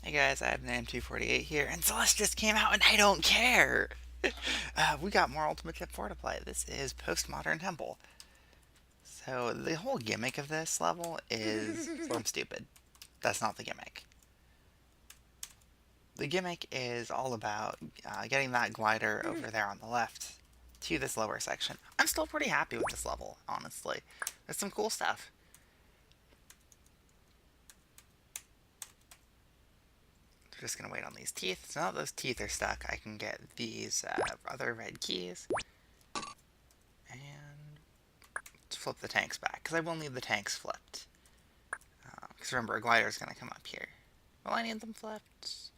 Hey guys, I have an M248 here, and Celestia just came out, and I don't care! We got more Ultimate Tip 4 to play. This is Postmodern Temple. So, the whole gimmick of this level is... well, I'm stupid. That's not the gimmick. The gimmick is all about getting that glider over there on the left to this lower section. I'm still pretty happy with this level, honestly. There's some cool stuff. We're just going to wait on these teeth. So now that those teeth are stuck, I can get these other red keys. And flip the tanks back, because I will need the tanks flipped. Because remember, a glider is going to come up here. Will I need them flipped?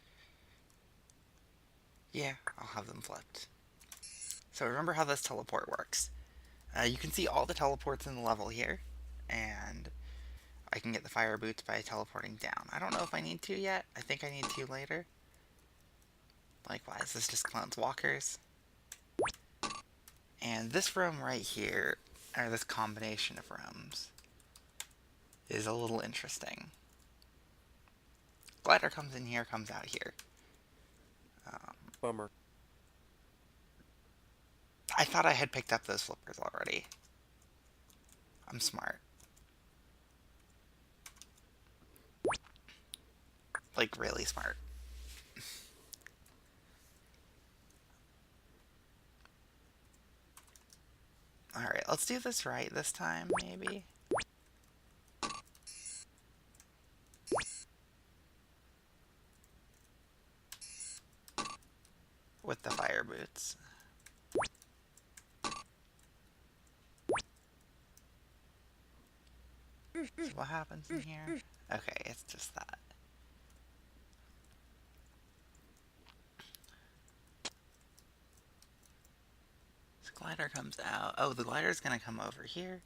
Yeah, I'll have them flipped. So remember how this teleport works. You can see all the teleports in the level here, and I can get the fire boots by teleporting down. I don't know if I need to yet. I think I need to later. Likewise, this just clones walkers. And this room right here, or this combination of rooms, is a little interesting. Glider comes in here, comes out here. Bummer. I thought I had picked up those flippers already. I'm smart. Like, really smart. Alright, let's do this right this time, maybe. With the fire boots. So what happens in here? Okay, it's just that. So glider comes out. Oh, the glider's gonna come over here.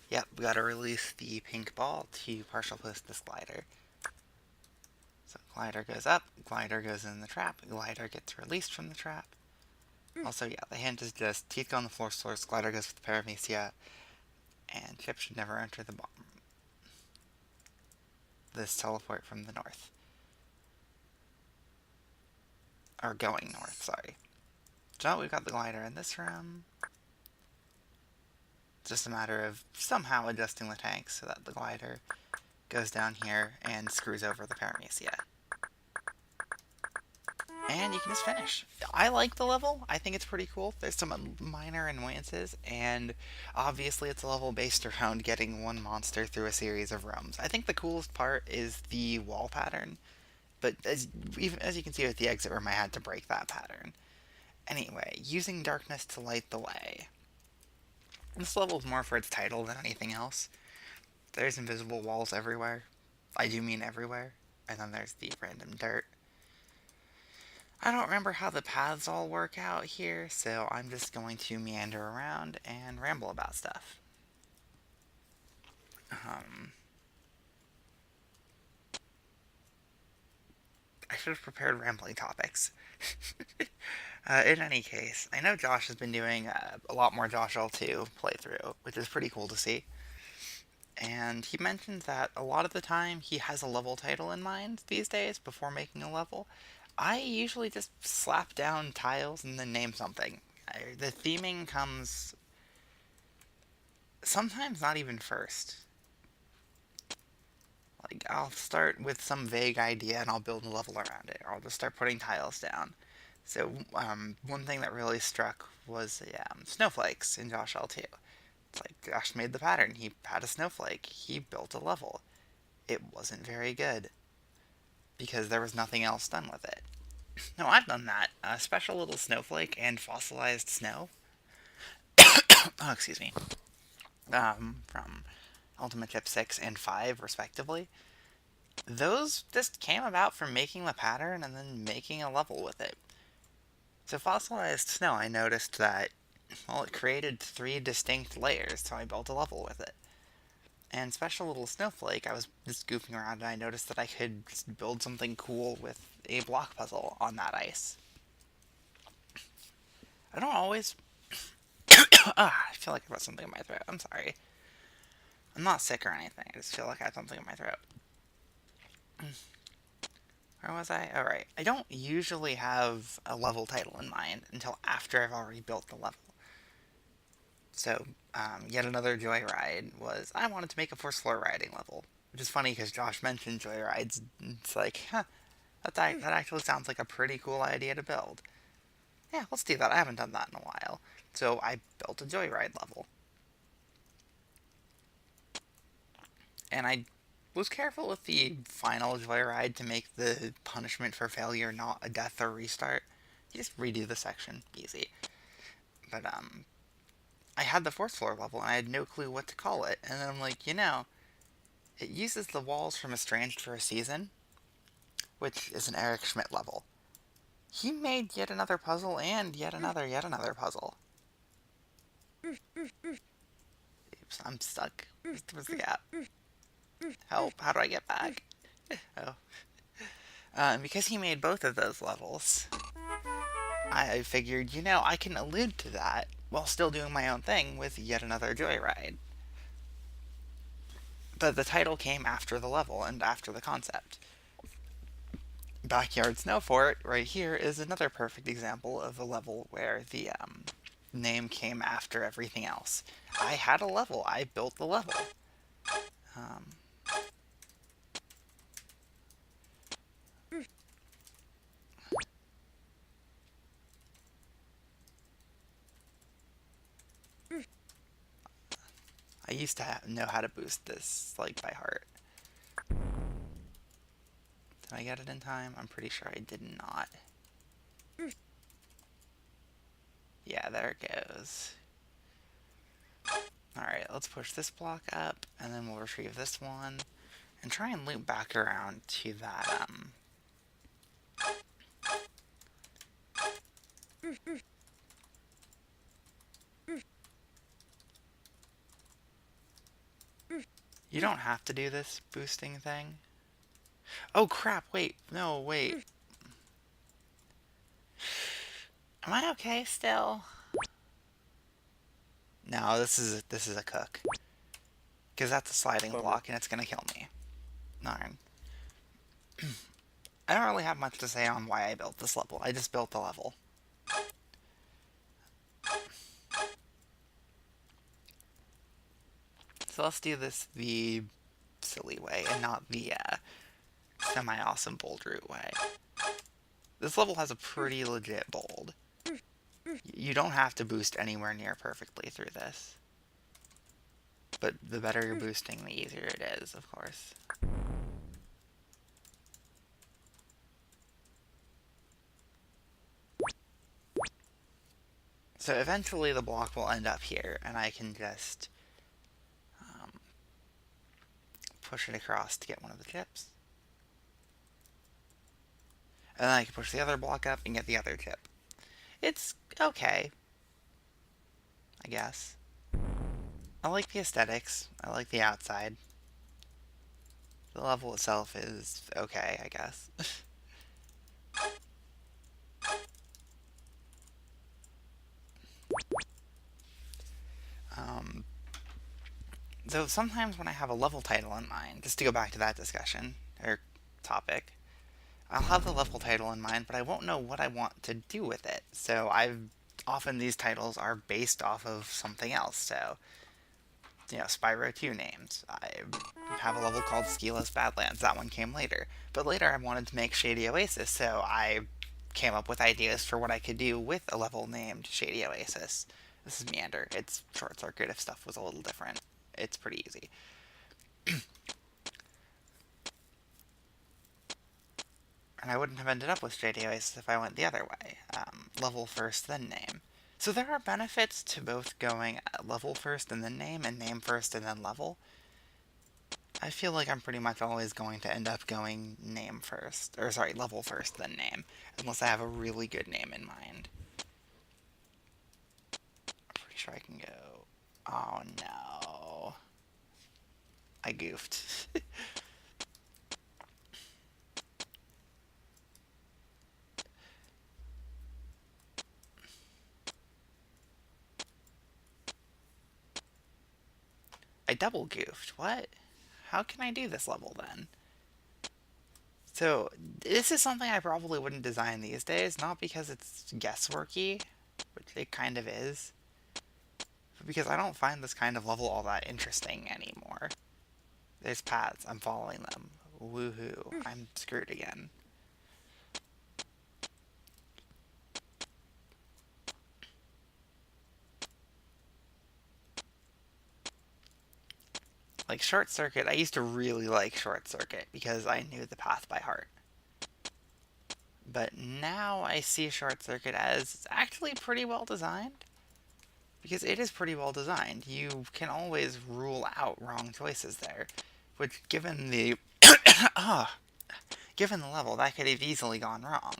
Yep, we gotta release the pink ball to partial post this glider. So glider goes up, glider goes in the trap, glider gets released from the trap. Also, yeah, the hint is just teeth go on the floor source, glider goes with the paramecia, and chip should never enter the bomb. This teleport from the north. Or going north, sorry. So we've got the glider in this room. It's just a matter of somehow adjusting the tanks so that the glider goes down here and screws over the paramecia. And you can just finish. I like the level. I think it's pretty cool. There's some minor annoyances, and obviously it's a level based around getting one monster through a series of rooms. I think the coolest part is the wall pattern, but as you can see with the exit room, I had to break that pattern. Anyway, using darkness to light the way. This level is more for its title than anything else. There's invisible walls everywhere. I do mean everywhere. And then there's the random dirt. I don't remember how the paths all work out here, so I'm just going to meander around and ramble about stuff. I should have prepared rambling topics. In any case, I know Josh has been doing a lot more Josh L2 playthrough, which is pretty cool to see. And he mentioned that a lot of the time he has a level title in mind these days before making a level. I usually just slap down tiles and then name something. The theming comes sometimes not even first. Like, I'll start with some vague idea and I'll build a level around it, or I'll just start putting tiles down. So, one thing that really struck was the snowflakes in Josh L2. It's like, Josh made the pattern. He had a snowflake. He built a level. It wasn't very good, because there was nothing else done with it. No, I've done that. A special little snowflake and fossilized snow. Oh, excuse me. From Ultimate Tip 6 and 5, respectively. Those just came about from making the pattern and then making a level with it. So fossilized snow, I noticed that, well, it created 3 distinct layers, so I built a level with it. And Special Little Snowflake, I was just goofing around and I noticed that I could just build something cool with a block puzzle on that ice. I don't always... I feel like I got something in my throat. I'm sorry. I'm not sick or anything. I just feel like I have something in my throat. Where was I? Alright. I don't usually have a level title in mind until after I've already built the level. So, yet another Joyride was, I wanted to make a first floor riding level. Which is funny because Josh mentioned Joyrides. It's like, huh, that actually sounds like a pretty cool idea to build. Yeah, let's do that. I haven't done that in a while. So I built a Joyride level. And I was careful with the final Joyride to make the punishment for failure not a death or restart. You just redo the section. Easy. But, I had the fourth floor level and I had no clue what to call it. And then I'm like, it uses the walls from Estranged for a Season, which is an Eric Schmidt level. He made yet another puzzle and yet another puzzle. Oops, I'm stuck. Where's the gap? Help, how do I get back? Oh. Because he made both of those levels, I figured, I can allude to that while still doing my own thing with yet another Joyride. But the title came after the level and after the concept. Backyard Snow Fort, right here, is another perfect example of a level where the name came after everything else. I had a level. I built the level. I used to know how to boost this, like, by heart. Did I get it in time? I'm pretty sure I did not. Yeah, there it goes. Alright, let's push this block up, and then we'll retrieve this one, and try and loop back around to that, You don't have to do this boosting thing. Oh crap, wait, no, wait. Am I okay still? No, this is a cook. Because that's a sliding block and it's gonna kill me. Darn. I don't really have much to say on why I built this level. I just built the level. So let's do this the silly way and not the semi-awesome bold route way. This level has a pretty legit bold. You don't have to boost anywhere near perfectly through this. But the better you're boosting, the easier it is, of course. So eventually the block will end up here, and I can just push it across to get one of the chips. And then I can push the other block up and get the other chip. It's okay, I guess. I like the aesthetics. I like the outside. The level itself is okay, I guess. So sometimes when I have a level title in mind, just to go back to that discussion, or topic, I'll have the level title in mind, but I won't know what I want to do with it. So often these titles are based off of something else. So, Spyro 2 names. I have a level called Skila's Badlands. That one came later. But later I wanted to make Shadeija Oasis, so I came up with ideas for what I could do with a level named Shadeija Oasis. This is Meander. It's short circuit if stuff was a little different. It's pretty easy. And I wouldn't have ended up with Shadeija Oasis if I went the other way. Level first, then name. So there are benefits to both going level first and then name, and name first and then level. I feel like I'm pretty much always going to end up going name first, or sorry, level first, then name, unless I have a really good name in mind. I'm pretty sure I can go... Oh no. I goofed. I double goofed. What? How can I do this level then? So, this is something I probably wouldn't design these days, not because it's guessworky, which it kind of is, but because I don't find this kind of level all that interesting anymore. There's paths, I'm following them. Woohoo, I'm screwed again. Like Short Circuit, I used to really like Short Circuit because I knew the path by heart. But now I see Short Circuit as actually pretty well designed. Because it is pretty well designed. You can always rule out wrong choices there. Which, given the... given the level, that could have easily gone wrong.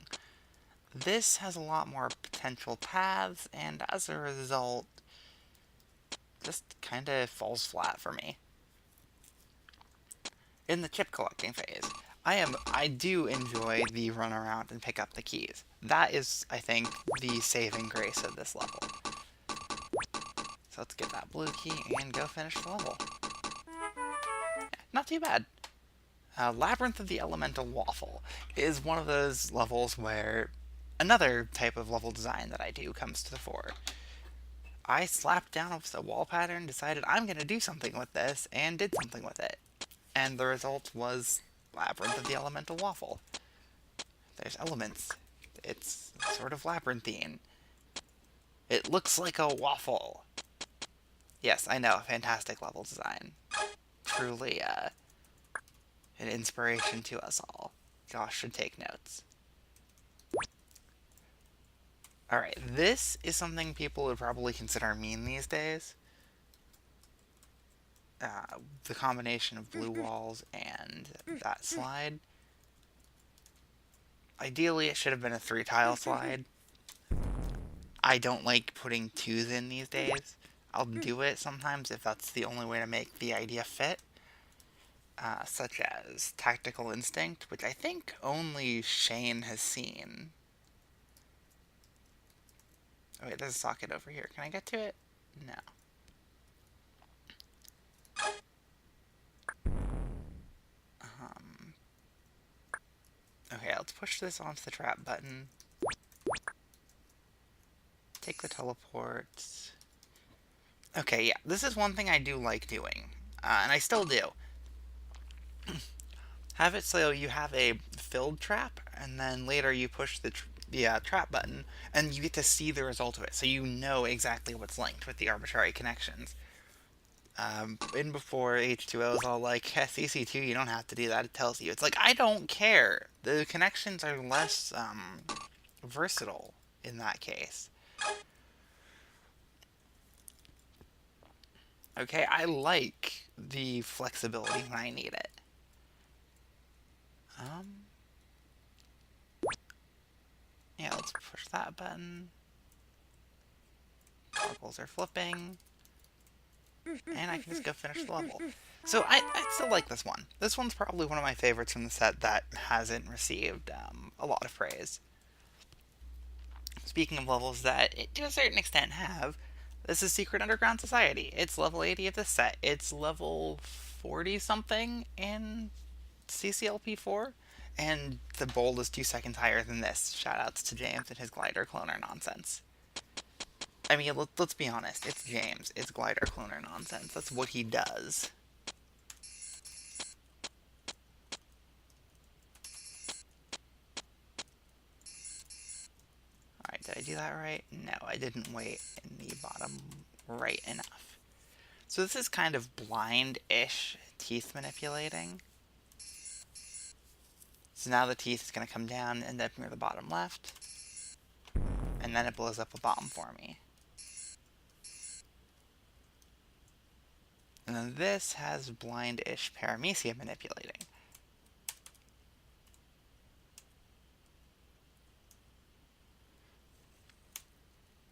This has a lot more potential paths, and as a result, just kind of falls flat for me. In the chip collecting phase, I do enjoy the run around and pick up the keys. That is, I think, the saving grace of this level. So let's get that blue key and go finish the level. Yeah, not too bad. Labyrinth of the Elemental Waffle is one of those levels where another type of level design that I do comes to the fore. I slapped down a wall pattern, decided I'm going to do something with this, and did something with it. And the result was Labyrinth of the Elemental Waffle. There's elements. It's sort of labyrinthine. It looks like a waffle. Yes, I know, fantastic level design. Truly, an inspiration to us all. Josh should take notes. Alright, this is something people would probably consider mean these days. The combination of blue walls and that slide. Ideally, it should have been a 3-tile slide. I don't like putting 2s in these days. I'll do it sometimes if that's the only way to make the idea fit. Such as Tactical Instinct, which I think only Shane has seen. Oh wait, there's a socket over here. Can I get to it? No. Okay, let's push this onto the trap button. Take the teleports. Okay, yeah, this is one thing I do like doing. And I still do. Have it so you have a filled trap, and then later you push the trap button, and you get to see the result of it, so you know exactly what's linked with the arbitrary connections. In before H2O is all like, CC2, you don't have to do that, it tells you. It's like, I don't care. The connections are less versatile in that case. Okay, I like the flexibility when I need it. Yeah, let's push that button. Toggles are flipping. And I can just go finish the level. So I still like this one. This one's probably one of my favorites from the set that hasn't received a lot of praise. Speaking of levels that, to a certain extent, have, this is Secret Underground Society. It's level 80 of this set. It's level 40-something in CCLP4. And the bold is 2 seconds higher than this. Shoutouts to James and his glider cloner nonsense. I mean, let's be honest. It's James. It's glider cloner nonsense. That's what he does. Alright, did I do that right? No, I didn't wait in the bottom right enough. So this is kind of blind-ish teeth manipulating. So now the teeth is going to come down and end up near the bottom left. And then it blows up a bomb for me. And then this has blind-ish paramecia manipulating.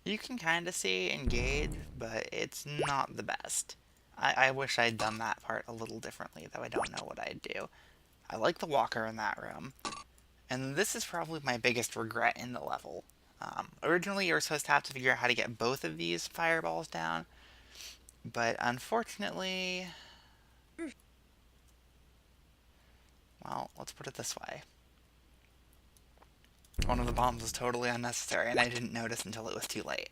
You can kind of see engage, but it's not the best. I wish I'd done that part a little differently, though I don't know what I'd do. I like the walker in that room, and this is probably my biggest regret in the level. Originally, you were supposed to have to figure out how to get both of these fireballs down, but unfortunately, well, let's put it this way. One of the bombs was totally unnecessary, and I didn't notice until it was too late.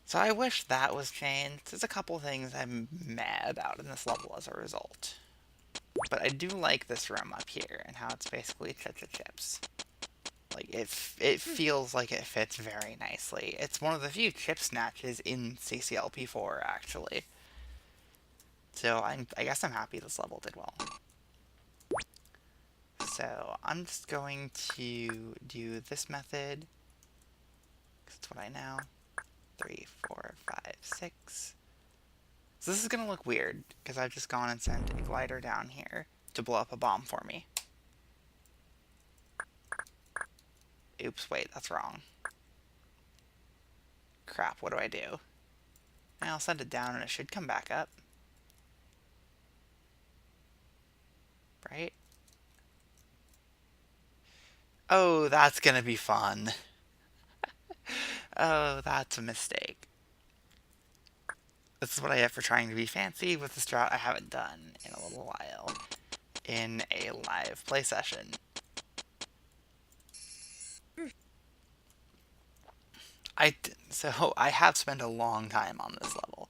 So I wish that was changed. There's a couple things I'm mad about in this level as a result. But I do like this room up here, and how it's basically chips. Like, it feels like it fits very nicely. It's one of the few chip snatches in CCLP4, actually. So I guess I'm happy this level did well. So I'm just going to do this method, because it's what I know. 3, 4, 5, 6. So this is going to look weird, because I've just gone and sent a glider down here to blow up a bomb for me. Oops, wait, that's wrong. Crap, what do I do? I'll send it down and it should come back up. Right? Oh, that's gonna be fun. Oh, that's a mistake. This is what I have for trying to be fancy with this drought I haven't done in a little while in a live play session. So I have spent a long time on this level.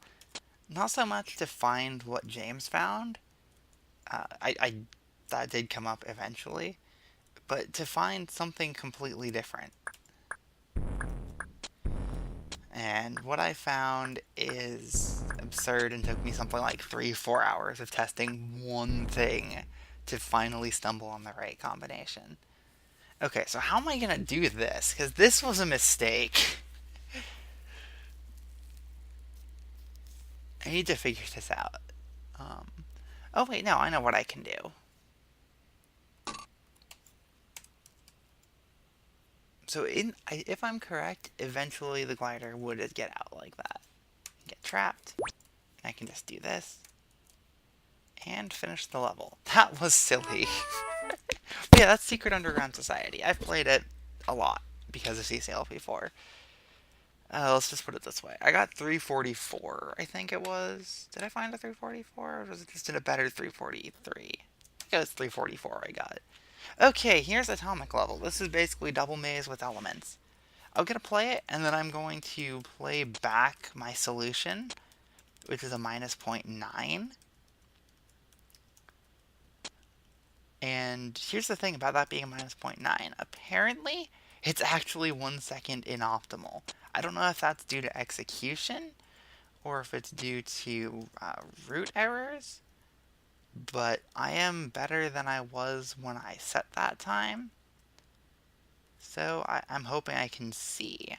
Not so much to find what James found. That did come up eventually, but to find something completely different. And what I found is absurd and took me something like 3-4 hours of testing one thing to finally stumble on the right combination. Okay, so how am I gonna do this? Because this was a mistake. I need to figure this out. Oh wait, no, I know what I can do. So if I'm correct, eventually the glider would get out like that. Get trapped. I can just do this. And finish the level. That was silly. But yeah, that's Secret Underground Society. I've played it a lot because of CCLP4. Let's just put it this way. I got 344, I think it was. Did I find a 344? Or was it just in a better 343? I think it was 344 I got. Okay, here's Atomic Level. This is basically Double Maze with elements. I'm going to play it, and then I'm going to play back my solution, which is a minus 0.9. And here's the thing about that being a minus 0.9. Apparently, it's actually 1 second inoptimal. I don't know if that's due to execution, or if it's due to root errors, but I am better than I was when I set that time. So I'm hoping I can see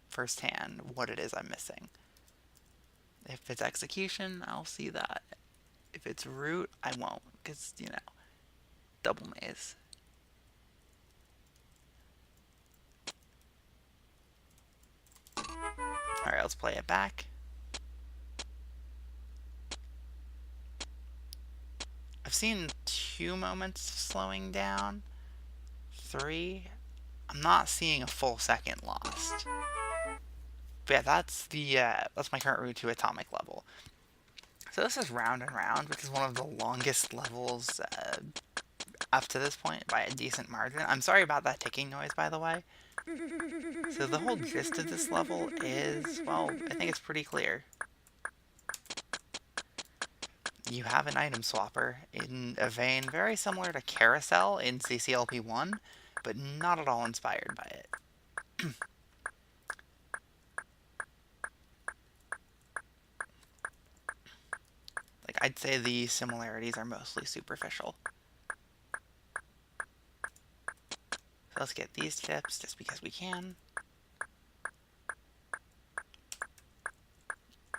firsthand what it is I'm missing. If it's execution, I'll see that. If it's root, I won't, because, you know, double maze. Alright, let's play it back. I've seen 2 moments of slowing down. 3. I'm not seeing a full second lost. But yeah, that's my current route to Atomic Level. So this is Round and Round, which is one of the longest levels up to this point by a decent margin. I'm sorry about that ticking noise, by the way. So the whole gist of this level is, well, I think it's pretty clear. You have an item swapper in a vein very similar to Carousel in CCLP1, but not at all inspired by it. Like, I'd say the similarities are mostly superficial. So let's get these chips just because we can.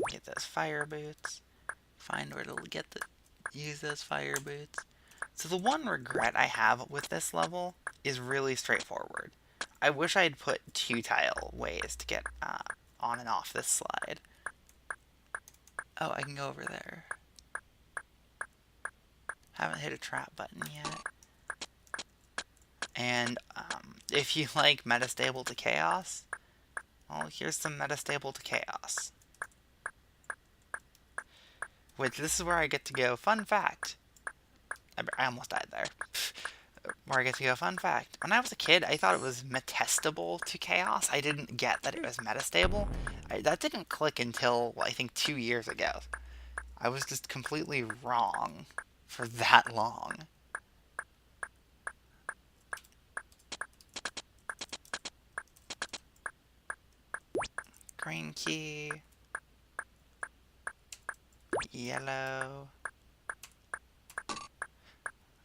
Get those fire boots. Find where to use those fire boots. So the one regret I have with this level is really straightforward. I wish I had put 2 tile ways to get on and off this slide. Oh, I can go over there. Haven't hit a trap button yet. And if you like metastable to chaos, well, here's some metastable to chaos. Which, this is where I get to go, fun fact. I almost died there. Where I get to go, fun fact. When I was a kid, I thought it was metastable to chaos. I didn't get that it was metastable. That didn't click until, well, I think 2 years ago. I was just completely wrong for that long. Green key. Yellow.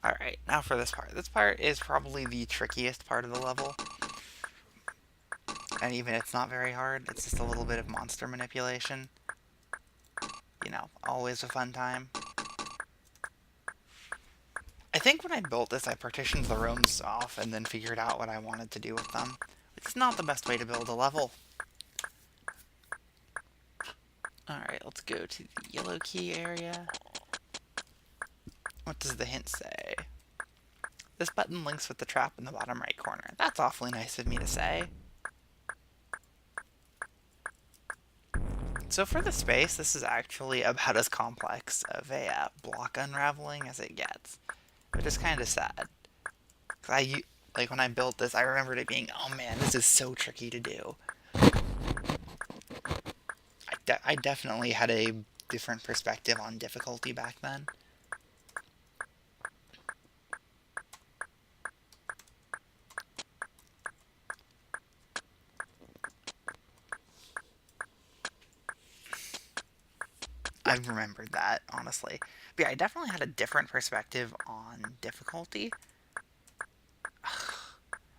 Alright, now for this part. This part is probably the trickiest part of the level. And even it's not very hard, it's just a little bit of monster manipulation. You know, always a fun time. I think when I built this, I partitioned the rooms off and then figured out what I wanted to do with them. It's not the best way to build a level. Alright, let's go to the yellow key area. What does the hint say? This button links with the trap in the bottom right corner. That's awfully nice of me to say. So for the space, this is actually about as complex of a block unraveling as it gets. Which is kind of sad. Like when I built this, I remembered it being, oh man, this is so tricky to do. I definitely had a different perspective on difficulty back then. I've remembered that, honestly. But yeah, I definitely had a different perspective on difficulty.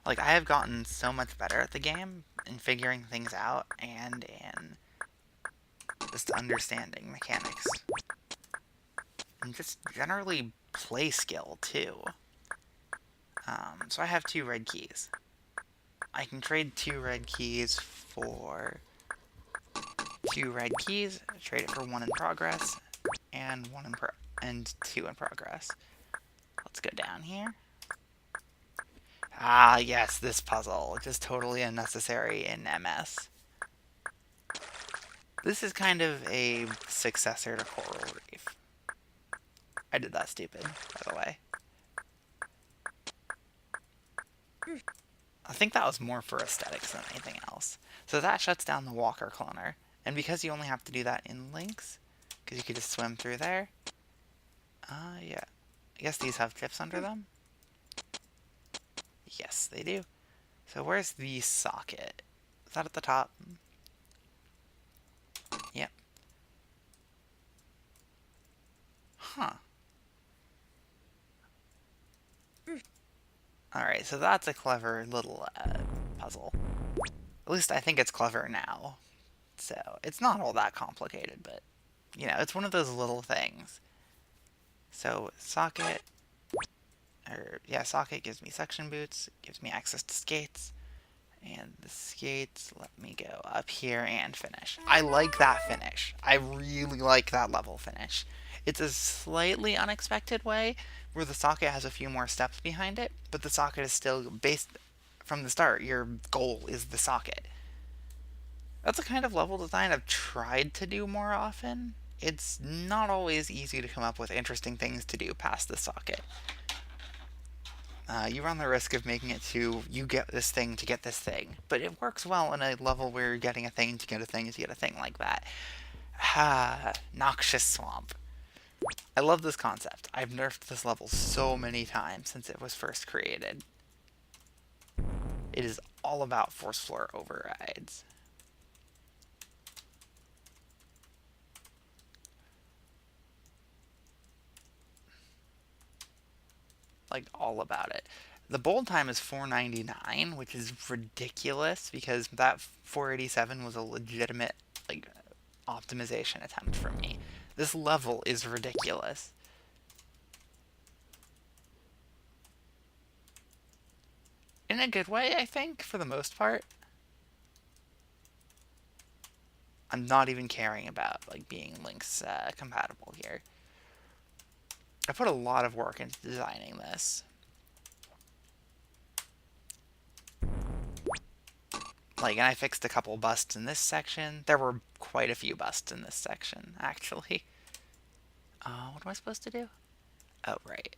Like, I have gotten so much better at the game in figuring things out and in just understanding mechanics. And just generally play skill, too. So I have 2 red keys. I can trade 2 red keys for 2 red keys, trade it for 1 in progress, and 2 in progress. Let's go down here. Ah, yes, this puzzle, which is totally unnecessary in MS. This is kind of a successor to Coral Reef. I did that stupid, by the way. I think that was more for aesthetics than anything else. So that shuts down the Walker Cloner. And because you only have to do that in links, because you could just swim through there. Yeah. I guess these have tips under them. Yes, they do. So where's the socket? Is that at the top? Yep. Huh. Alright, so that's a clever little puzzle. At least I think it's clever now. So, it's not all that complicated, but, you know, it's one of those little things. So, socket, socket gives me suction boots, gives me access to skates, and the skates let me go up here and finish. I like that finish. I really like that level finish. It's a slightly unexpected way, where the socket has a few more steps behind it, but the socket is still based from the start. Your goal is the socket. That's a kind of level design I've tried to do more often. It's not always easy to come up with interesting things to do past the socket. You run the risk of making it to, you get this thing to get this thing. But it works well in a level where you're getting a thing to get a thing to get a thing like that. Noxious Swamp. I love this concept. I've nerfed this level so many times since it was first created. It is all about force floor overrides. Like, all about it. The bold time is 499, which is ridiculous because that 487 was a legitimate, like, optimization attempt from me. This level is ridiculous. In a good way, I think, for the most part. I'm not even caring about like being Link's compatible here. I put a lot of work into designing this. Like, and I fixed a couple busts in this section. There were quite a few busts in this section, actually. What am I supposed to do? Oh, right.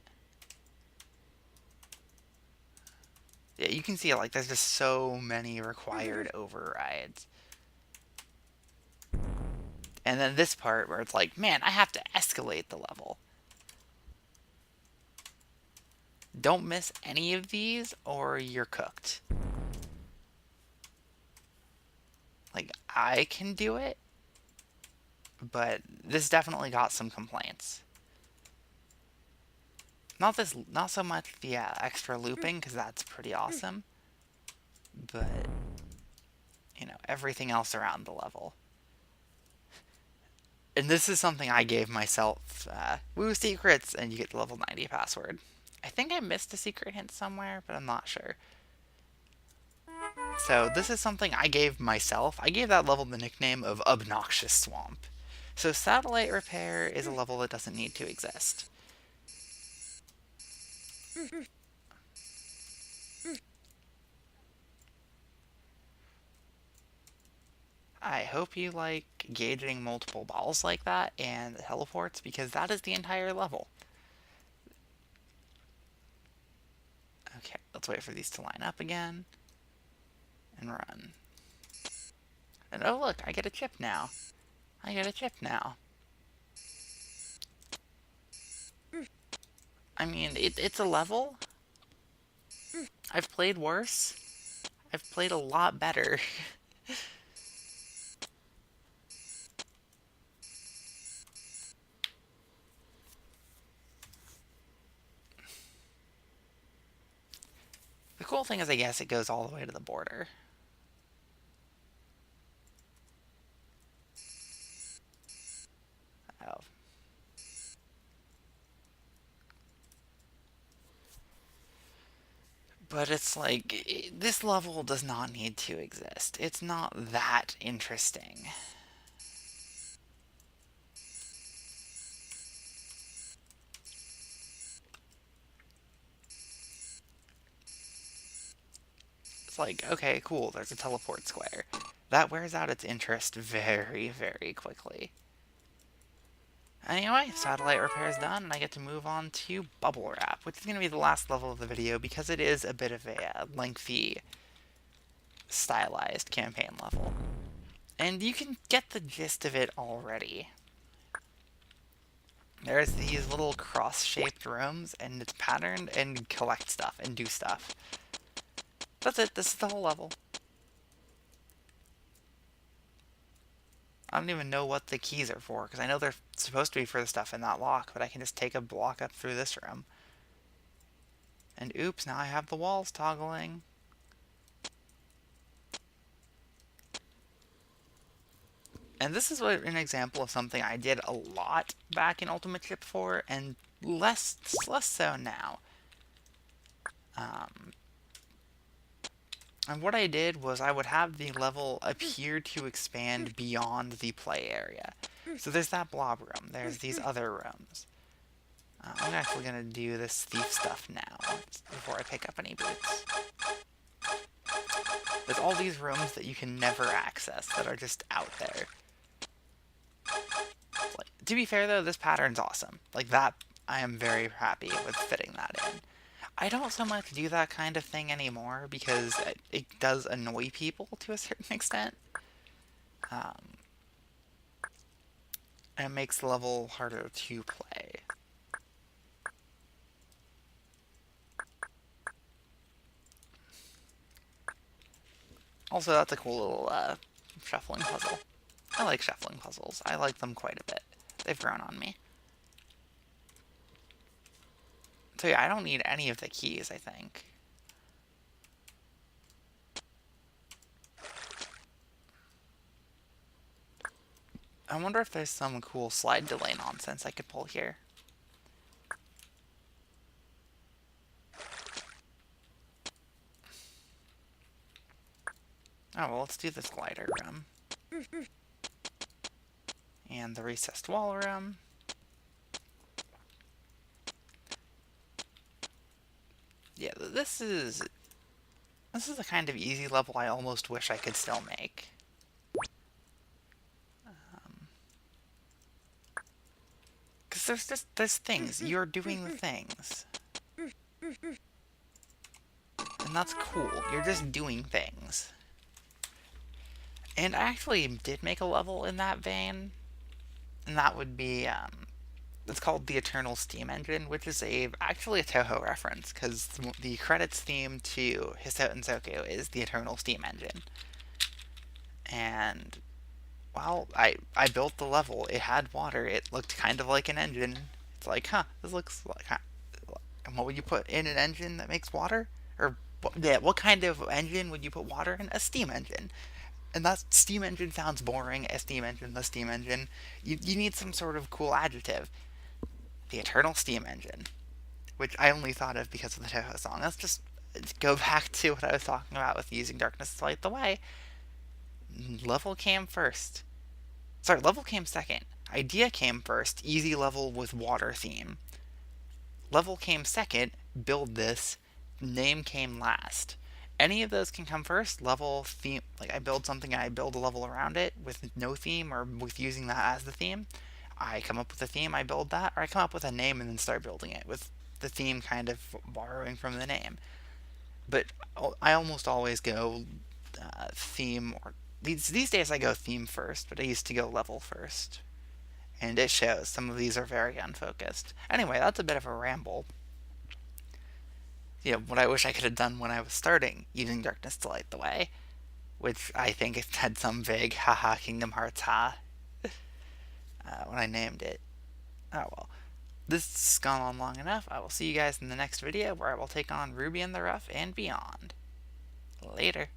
Yeah, you can see, like, there's just so many required overrides. And then this part where it's like, man, I have to escalate the level. Don't miss any of these or you're cooked. Like, I can do it, but this definitely got some complaints. Not so much the extra looping, because that's pretty awesome, but, you know, everything else around the level. And this is something I gave myself. Woo secrets, and you get the level 90 password. I think I missed a secret hint somewhere, but I'm not sure. So this is something I gave myself. I gave that level the nickname of Obnoxious Swamp. So satellite repair is a level that doesn't need to exist. I hope you like gauging multiple balls like that and teleports, because that is the entire level. Okay, let's wait for these to line up again. And run. And oh look, I get a chip now. I get a chip now. I mean, it's a level. I've played worse. I've played a lot better. The cool thing is, I guess, it goes all the way to the border. Oh. But it's like, this level does not need to exist. It's not that interesting. It's like, okay, cool, there's a teleport square. That wears out its interest very, very quickly. Anyway, satellite repair is done, and I get to move on to Bubble Wrap, which is going to be the last level of the video because it is a bit of a lengthy, stylized campaign level. And you can get the gist of it already. There's these little cross-shaped rooms, and it's patterned, and collect stuff, and do stuff. That's it, this is the whole level. I don't even know what the keys are for, because I know they're supposed to be for the stuff in that lock, but I can just take a block up through this room. And oops, now I have the walls toggling. And this is an example of something I did a lot back in Ultimate Chip 4, and less so now. And what I did was I would have the level appear to expand beyond the play area. So there's that blob room. There's these other rooms. I'm actually going to do this thief stuff now before I pick up any boots. There's all these rooms that you can never access that are just out there. Like, to be fair, though, this pattern's awesome. Like, that, I am very happy with fitting that in. I don't so much do that kind of thing anymore because it does annoy people to a certain extent. And it makes the level harder to play. Also, that's a cool little shuffling puzzle. I like shuffling puzzles. I like them quite a bit. They've grown on me. So yeah, I don't need any of the keys, I think. I wonder if there's some cool slide delay nonsense I could pull here. Oh, well, let's do this glider room. and the recessed wall room. Yeah, this is the kind of easy level I almost wish I could still make. Because there's things. You're doing the things. And that's cool. You're just doing things. And I actually did make a level in that vein. And that would be, it's called the Eternal Steam Engine, which is actually a Toho reference, because the credits theme to Hisoten Soku is the Eternal Steam Engine. And, well, I built the level. It had water. It looked kind of like an engine. It's like, huh, this looks like... And what would you put in an engine that makes water? Or, yeah, what kind of engine would you put water in? A steam engine. And that steam engine sounds boring. A steam engine, the steam engine. You need some sort of cool adjective. The Eternal Steam Engine, which I only thought of because of the Toho song. Let's just go back to what I was talking about with using darkness to light the way. Level came first. Sorry, level came second. Idea came first. Easy level with water theme. Level came second. Build this. Name came last. Any of those can come first. Level, theme, like I build something and I build a level around it with no theme or with using that as the theme. I come up with a theme, I build that, or I come up with a name and then start building it with the theme kind of borrowing from the name. But I almost always go theme, or these days I go theme first, but I used to go level first. And it shows. Some of these are very unfocused. Anyway, that's a bit of a ramble. What I wish I could have done when I was starting using darkness to light the way, which I think it had some vague haha Kingdom Hearts ha when I named it. Oh well. This has gone on long enough. I will see you guys in the next video where I will take on Ruby in the Rough and beyond. Later.